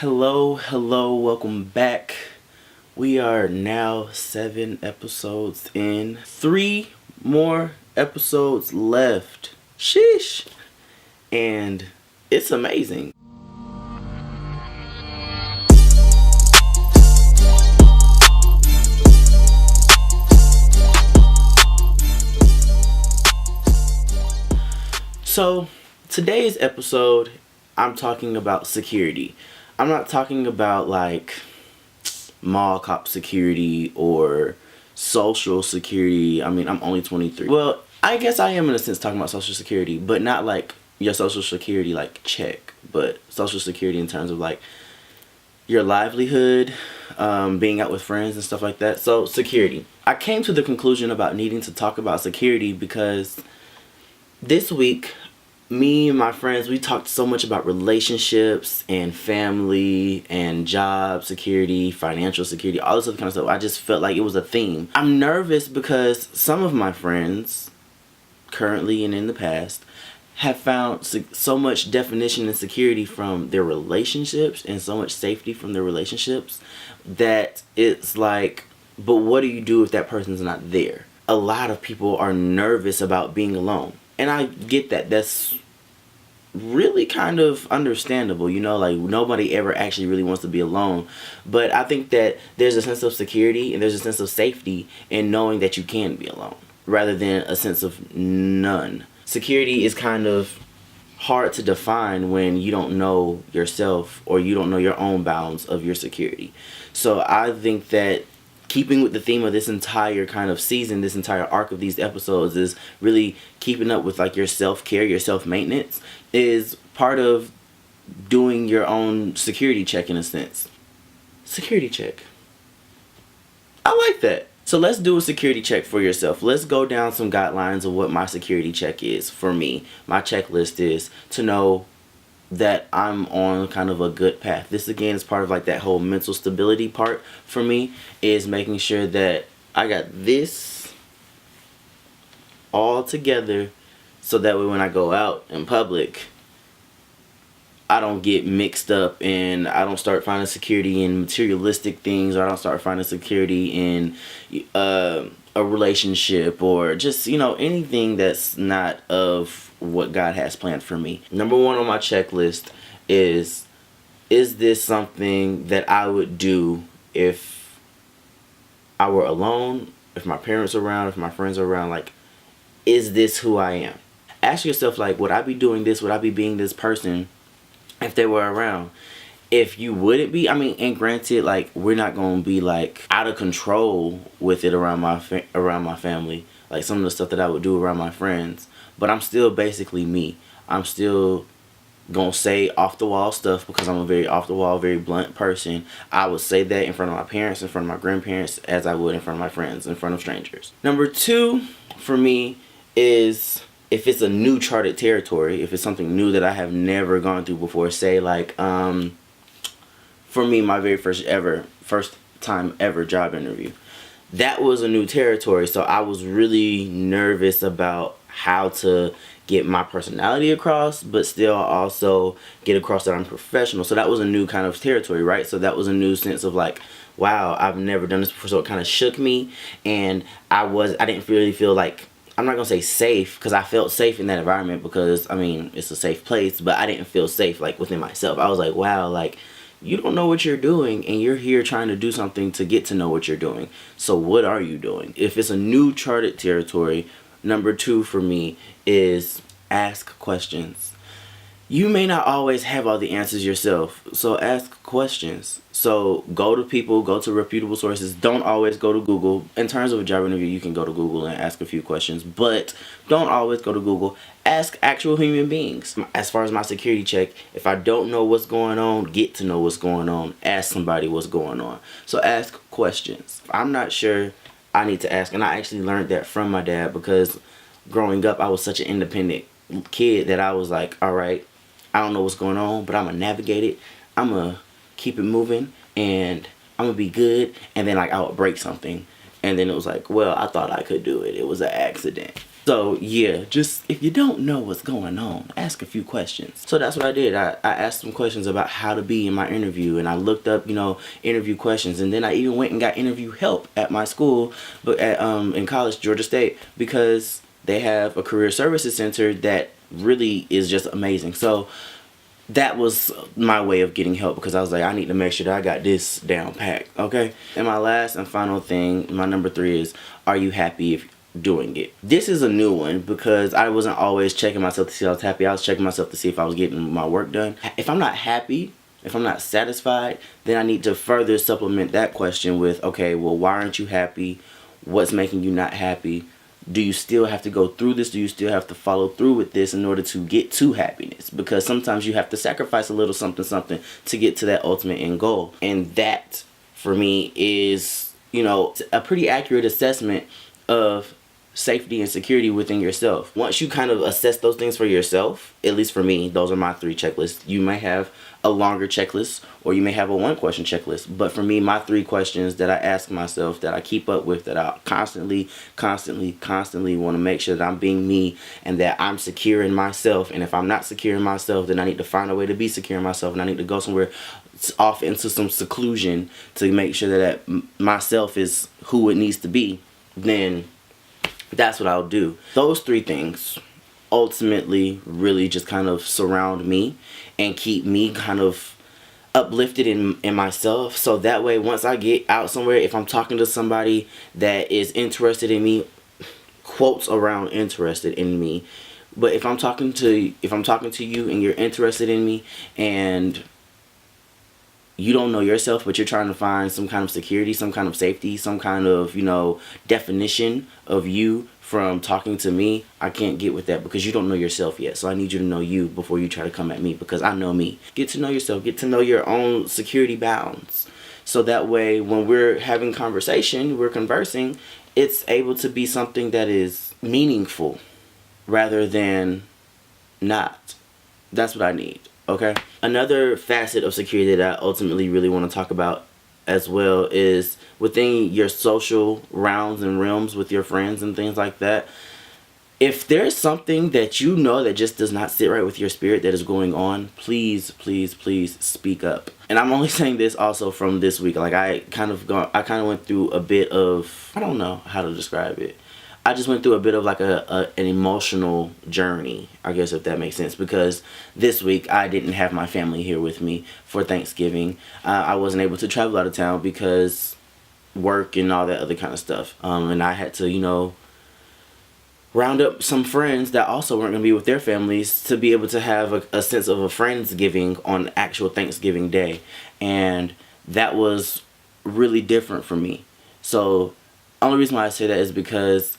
Hello, welcome back. We are now 7 episodes in. 3 more episodes left. Sheesh. And it's amazing. So, today's episode, I'm talking about security. I'm not talking about like mall cop security or social security. I mean, I'm only 23. Well, I guess I am in a sense talking about social security, but not like your social security like check, but social security in terms of like your livelihood, being out with friends and stuff like that. So security. I came to the conclusion about needing to talk about security because this week me and my friends, we talked so much about relationships and family and job security, financial security, all this other kind of stuff. I just felt like it was a theme. I'm nervous because some of my friends, currently and in the past, have found so much definition and security from their relationships and so much safety from their relationships that it's like, but what do you do if that person's not there? A lot of people are nervous about being alone. And I get that. That's really kind of understandable, you know, like nobody ever actually really wants to be alone. But I think that there's a sense of security and there's a sense of safety in knowing that you can be alone rather than a sense of none. Security is kind of hard to define when you don't know yourself or you don't know your own bounds of your security. So I think that keeping with the theme of this entire kind of season, this entire arc of these episodes is really keeping up with like your self-care, your self-maintenance is part of doing your own security check in a sense. Security check. I like that. So let's do a security check for yourself. Let's go down some guidelines of what my security check is for me. My checklist is to know that I'm on kind of a good path. This again is part of like that whole mental stability part for me, is making sure that I got this all together so that way when I go out in public I don't get mixed up and I don't start finding security in materialistic things, or I don't start finding security in a relationship or just, you know, anything that's not of what God has planned for me. Number 1 on my checklist is this something that I would do if I were alone, if my parents are around, if my friends are around? Like, is this who I am? Ask yourself, like, would I be doing this? Would I be being this person if they were around? If you wouldn't be, I mean, and granted, like, we're not going to be like out of control with it around my family, like some of the stuff that I would do around my friends, but I'm still basically me. I'm still gonna say off the wall stuff because I'm a very off the wall, very blunt person. I would say that in front of my parents, in front of my grandparents, as I would in front of my friends, in front of strangers. Number 2 for me is if it's a new charted territory, if it's something new that I have never gone through before. Say like for me, my very first time ever job interview, that was a new territory, so I was really nervous about how to get my personality across, but still also get across that I'm professional. So that was a new kind of territory, right? So that was a new sense of like, wow, I've never done this before. So it kind of shook me, and I didn't really feel like, I'm not gonna say safe, because I felt safe in that environment because, I mean, it's a safe place, but I didn't feel safe like within myself. I was like, wow, like, you don't know what you're doing and you're here trying to do something to get to know what you're doing. So what are you doing? If it's a new charted territory, number 2 for me is ask questions. You may not always have all the answers yourself, so ask questions. So go to people, go to reputable sources. Don't always go to Google. In terms of a job interview, you can go to Google and ask a few questions, but don't always go to Google. Ask actual human beings. As far as my security check, if I don't know what's going on, get to know what's going on. Ask somebody what's going on. So ask questions. If I'm not sure, I need to ask. And I actually learned that from my dad, because growing up, I was such an independent kid that I was like, all right, I don't know what's going on, but I'm gonna navigate it. I'm gonna keep it moving, and I'm gonna be good. And then like I would break something, and then it was like, well, I thought I could do it. It was an accident. So yeah, just if you don't know what's going on, ask a few questions. So that's what I did. I asked some questions about how to be in my interview, and I looked up, interview questions, and then I even went and got interview help at my school, but in college, Georgia State, because they have a career services center that really is just amazing. So that was my way of getting help, because I was like, I need to make sure that I got this down packed, okay? And my last and final thing, my number 3 is, are you happy if doing it? This is a new one because I wasn't always checking myself to see if I was happy. I was checking myself to see if I was getting my work done. If I'm not happy, if I'm not satisfied, then I need to further supplement that question with, okay, well, why aren't you happy? What's making you not happy? Do you still have to go through this? Do you still have to follow through with this in order to get to happiness? Because sometimes you have to sacrifice a little something to get to that ultimate end goal. And that, for me, is, a pretty accurate assessment of safety and security within yourself. Once you kind of assess those things for yourself, at least for me, those are my 3 checklists. You may have a longer checklist, or you may have a 1-question checklist. But for me, my 3 questions that I ask myself, that I keep up with, that I constantly want to make sure that I'm being me and that I'm secure in myself. And if I'm not secure in myself, then I need to find a way to be secure in myself, and I need to go somewhere off into some seclusion to make sure that myself is who it needs to be. Then that's what I'll do. Those 3 things ultimately really just kind of surround me and keep me kind of uplifted in myself. So that way, once I get out somewhere, if I'm talking to somebody that is interested in me, quotes around interested in me, but if I'm talking to you and you're interested in me, and you don't know yourself, but you're trying to find some kind of security, some kind of safety, some kind of, definition of you from talking to me, I can't get with that, because you don't know yourself yet. So I need you to know you before you try to come at me, because I know me. Get to know yourself. Get to know your own security bounds. So that way, when we're having conversation, we're conversing, it's able to be something that is meaningful rather than not. That's what I need. Okay. Another facet of security that I ultimately really want to talk about as well is within your social rounds and realms with your friends and things like that. If there's something that that just does not sit right with your spirit that is going on, please speak up. And I'm only saying this also from this week. Like I kind of went through a bit of, I don't know how to describe it. I just went through a bit of like an emotional journey, I guess, if that makes sense, because this week I didn't have my family here with me for Thanksgiving. I wasn't able to travel out of town because work and all that other kind of stuff. And I had to, round up some friends that also weren't going to be with their families to be able to have a sense of a Friendsgiving on actual Thanksgiving Day. And that was really different for me. So the only reason why I say that is because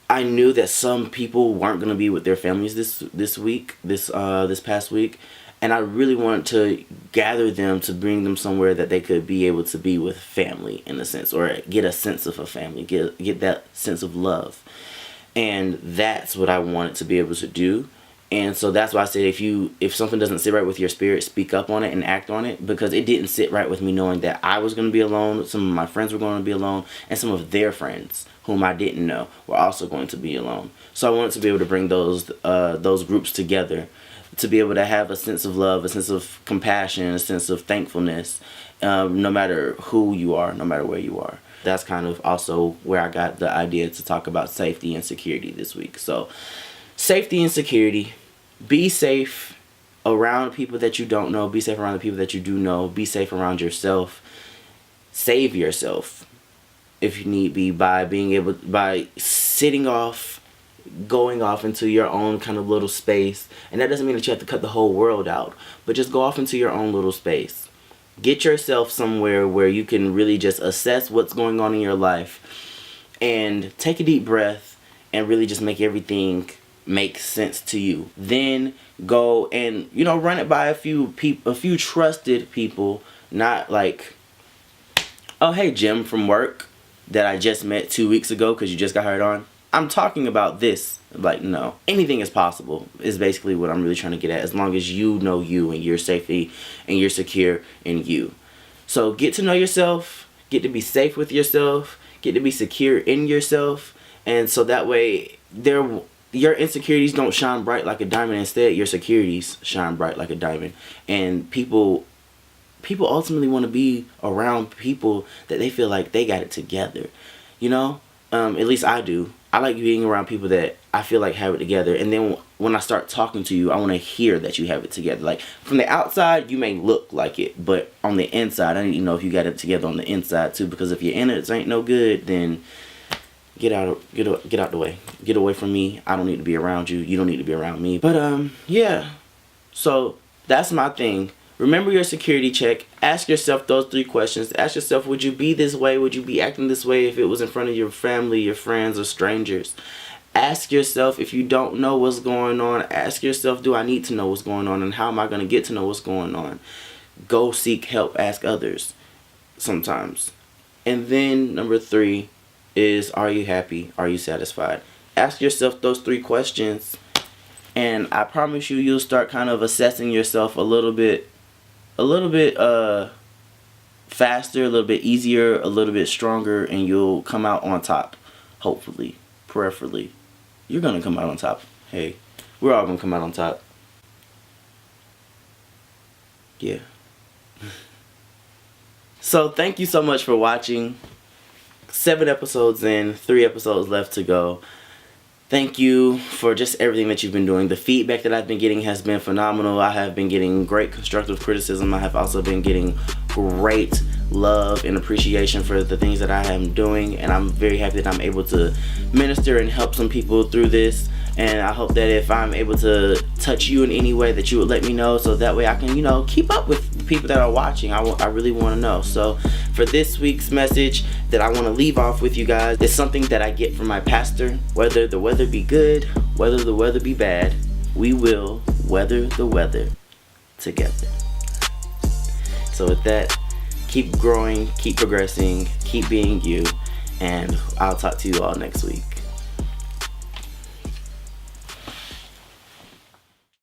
I knew that some people weren't going to be with their families this past week, and I really wanted to gather them to bring them somewhere that they could be able to be with family in a sense, or get a sense of a family, get that sense of love. And that's what I wanted to be able to do. And so that's why I said if something doesn't sit right with your spirit, speak up on it and act on it, because it didn't sit right with me knowing that I was going to be alone, some of my friends were going to be alone, and some of their friends whom I didn't know were also going to be alone. So I wanted to be able to bring those groups together, to be able to have a sense of love, a sense of compassion, a sense of thankfulness, no matter who you are, no matter where you are. That's kind of also where I got the idea to talk about safety and security this week. So safety and security. Be safe around people that you don't know. Be safe around the people that you do know. Be safe around yourself. Save yourself if you need be by sitting off, going off into your own kind of little space. And that doesn't mean that you have to cut the whole world out, but just go off into your own little space. Get yourself somewhere where you can really just assess what's going on in your life and take a deep breath and really just make everything make sense to you. Then go and run it by a few trusted people, not like, oh hey Jim from work that I just met 2 weeks ago because you just got hired on. I'm talking about this. Like, no, anything is possible is basically what I'm really trying to get at, as long as you know you and you're safety and you're secure in you. So get to know yourself, get to be safe with yourself, get to be secure in yourself, And so that way your insecurities don't shine bright like a diamond. Instead, your securities shine bright like a diamond. And people ultimately want to be around people that they feel like they got it together. You know? At least I do. I like being around people that I feel like have it together. And then when I start talking to you, I want to hear that you have it together. Like, from the outside, you may look like it, but on the inside, I need to know if you got it together on the inside too. Because if your innards ain't no good, then get out the way. Get away from me. I don't need to be around you. You don't need to be around me. But yeah. So that's my thing. Remember your security check. Ask yourself those 3 questions. Ask yourself, would you be this way? Would you be acting this way if it was in front of your family, your friends, or strangers? Ask yourself, if you don't know what's going on, ask yourself, do I need to know what's going on, and how am I going to get to know what's going on? Go seek help. Ask others sometimes. And then number 3 is, are you happy? Are you satisfied? Ask yourself those 3 questions, and I promise you, you'll start kind of assessing yourself a little bit faster, a little bit easier, a little bit stronger, and you'll come out on top. Hopefully, prayerfully, you're gonna come out on top. Hey, we're all gonna come out on top. Yeah. So thank you so much for watching. 7 episodes in, 3 episodes left to go. Thank you for just everything that you've been doing. The feedback that I've been getting has been phenomenal. I have been getting great constructive criticism. I have also been getting great love and appreciation for the things that I am doing. And I'm very happy that I'm able to minister and help some people through this. And I hope that if I'm able to touch you in any way, that you would let me know, so that way I can, keep up with the people that are watching. I really want to know. So for this week's message that I want to leave off with you guys is something that I get from my pastor. Whether the weather be good, whether the weather be bad, we will weather the weather together. So with that, keep growing, keep progressing, keep being you, and I'll talk to you all next week.